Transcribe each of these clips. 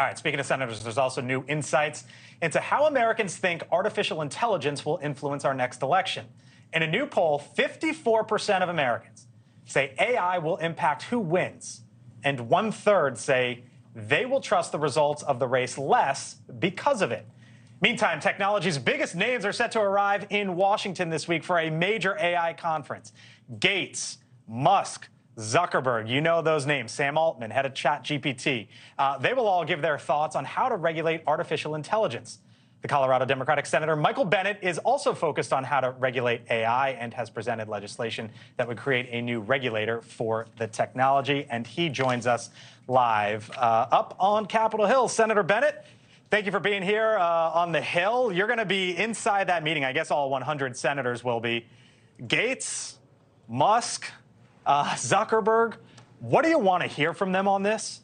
All right, speaking of senators, there's also new insights into how Americans think artificial intelligence will influence our next election. In a new poll, 54% of Americans say AI will impact who wins, and 1/3 say they will trust the results of the race less because of it. Meantime, technology's biggest names are set to arrive in Washington this week for a major AI conference. Gates, Musk, Zuckerberg, you know those names, Sam Altman, head of ChatGPT. They will all give their thoughts on how to regulate artificial intelligence. The Colorado Democratic Senator Michael Bennet is also focused on how to regulate AI and has presented legislation that would create a new regulator for the technology. And he joins us live up on Capitol Hill. Senator Bennet, thank you for being here on the Hill. You're going to be inside that meeting. I guess all 100 senators will be. Gates, Musk, Zuckerberg, what do you want to hear from them on this?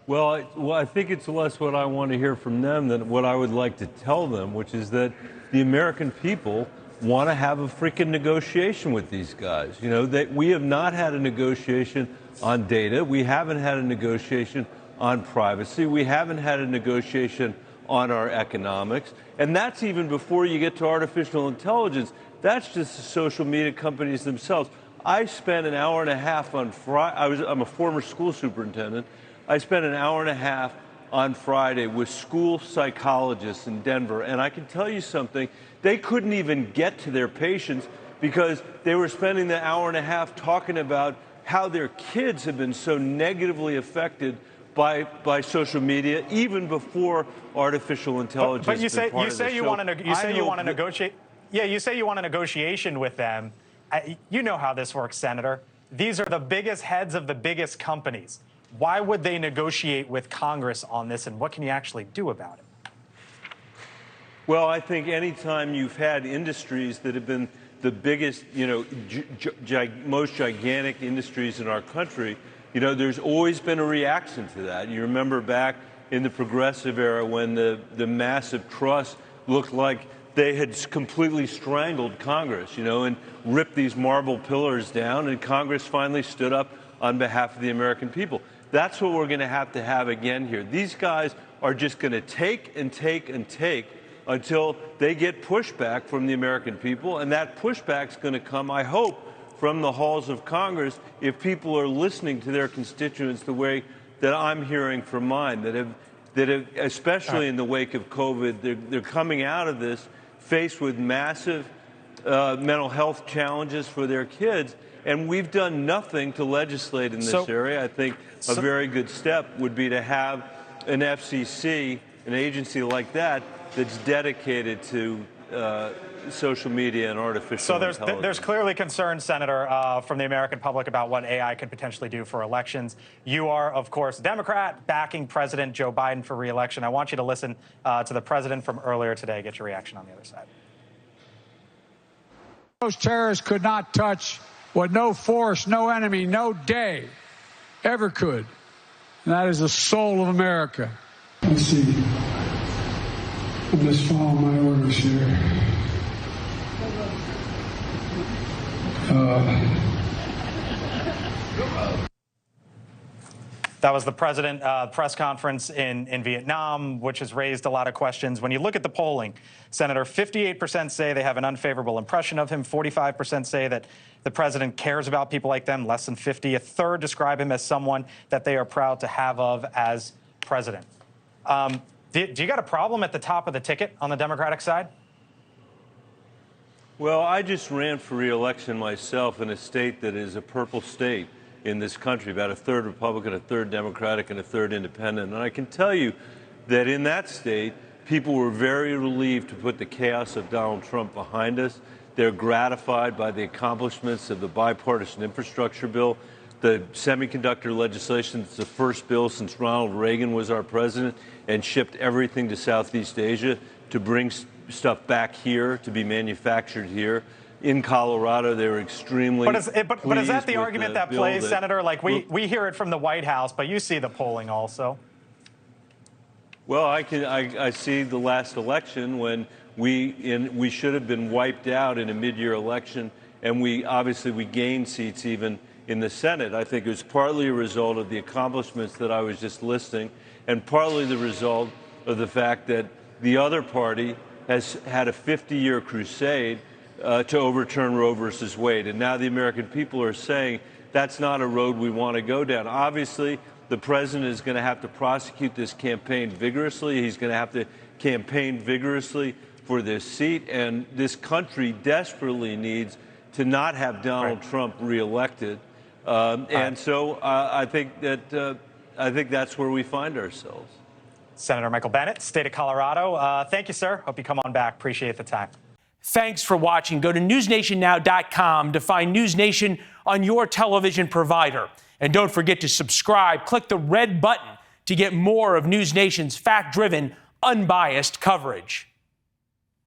Well, I think it's less what I want to hear from them than what I would like to tell them, which is that the American people want to have a freaking negotiation with these guys. You know, that we have not had a negotiation on data. We haven't had a negotiation on privacy. We haven't had a negotiation on our economics. And that's even before you get to artificial intelligence. That's just the social media companies themselves. I spent an hour and a half on Friday. I'm a former school superintendent. I spent an hour and a half on Friday with school psychologists in Denver. And I can tell you something, they couldn't even get to their patients because they were spending the hour and a half talking about how their kids have been so negatively affected by social media, even before artificial intelligence. But you say you want to negotiate. Yeah, you say you want a negotiation with them. You know how this works, Senator. These are the biggest heads of the biggest companies. Why would they negotiate with Congress on this, and what can you actually do about it? Well, I think anytime you've had industries that have been the biggest, most gigantic industries in our country, there's always been a reaction to that. You remember back in the progressive era when the massive trusts looked like they had completely strangled Congress, and ripped these marble pillars down, and Congress finally stood up on behalf of the American people. That's what we're going to have again here. These guys are just going to take and take and take until they get pushback from the American people, and that pushback's going to come, I hope, from the halls of Congress if people are listening to their constituents the way that I'm hearing from mine, that have especially in the wake of COVID, they're coming out of this faced with massive mental health challenges for their kids, and we've done nothing to legislate in this area. I think a very good step would be to have an FCC, an agency like that, that's dedicated to social media and artificial intelligence. So there's clearly concern, Senator, from the American public about what AI could potentially do for elections. You are, of course, a Democrat backing President Joe Biden for re-election. I want you to listen to the president from earlier today. Get your reaction on the other side. Those terrorists could not touch what no force, no enemy, no day ever could. And that is the soul of America. Let's see. I'll just follow my orders here. That was the president press conference in Vietnam, which has raised a lot of questions. When you look at the polling, Senator, 58% say they have an unfavorable impression of him. 45% say that the president cares about people like them. Less than 50. A third describe him as someone that they are proud to have of as president. Do you got a problem at the top of the ticket on the Democratic side? Well, I just ran for re-election myself in a state that is a purple state in this country, about a third Republican, a third Democratic, and a third independent. And I can tell you that in that state, people were very relieved to put the chaos of Donald Trump behind us. They're gratified by the accomplishments of the bipartisan infrastructure bill, the semiconductor legislation. It's the first bill since Ronald Reagan was our president and shipped everything to Southeast Asia to bring stuff back here to be manufactured here. In Colorado, they were extremely But is that the argument that plays, Senator? Like, we hear it from the White House, but you see the polling also. Well, I see the last election when we should have been wiped out in a mid-year election, and we gained seats even in the Senate. I think it was partly a result of the accomplishments that I was just listing, and partly the result of the fact that the other party has had a 50-year crusade to overturn Roe versus Wade. And now the American people are saying that's not a road we want to go down. Obviously, the president is going to have to prosecute this campaign vigorously. He's going to have to campaign vigorously for this seat. And this country desperately needs to not have Donald Trump reelected. And so I think that's where we find ourselves. Senator Michael Bennet, state of Colorado. Thank you, sir. Hope you come on back. Appreciate the time. Thanks for watching. Go to newsnationnow.com to find NewsNation on your television provider. And don't forget to subscribe. Click the red button to get more of NewsNation's fact-driven, unbiased coverage.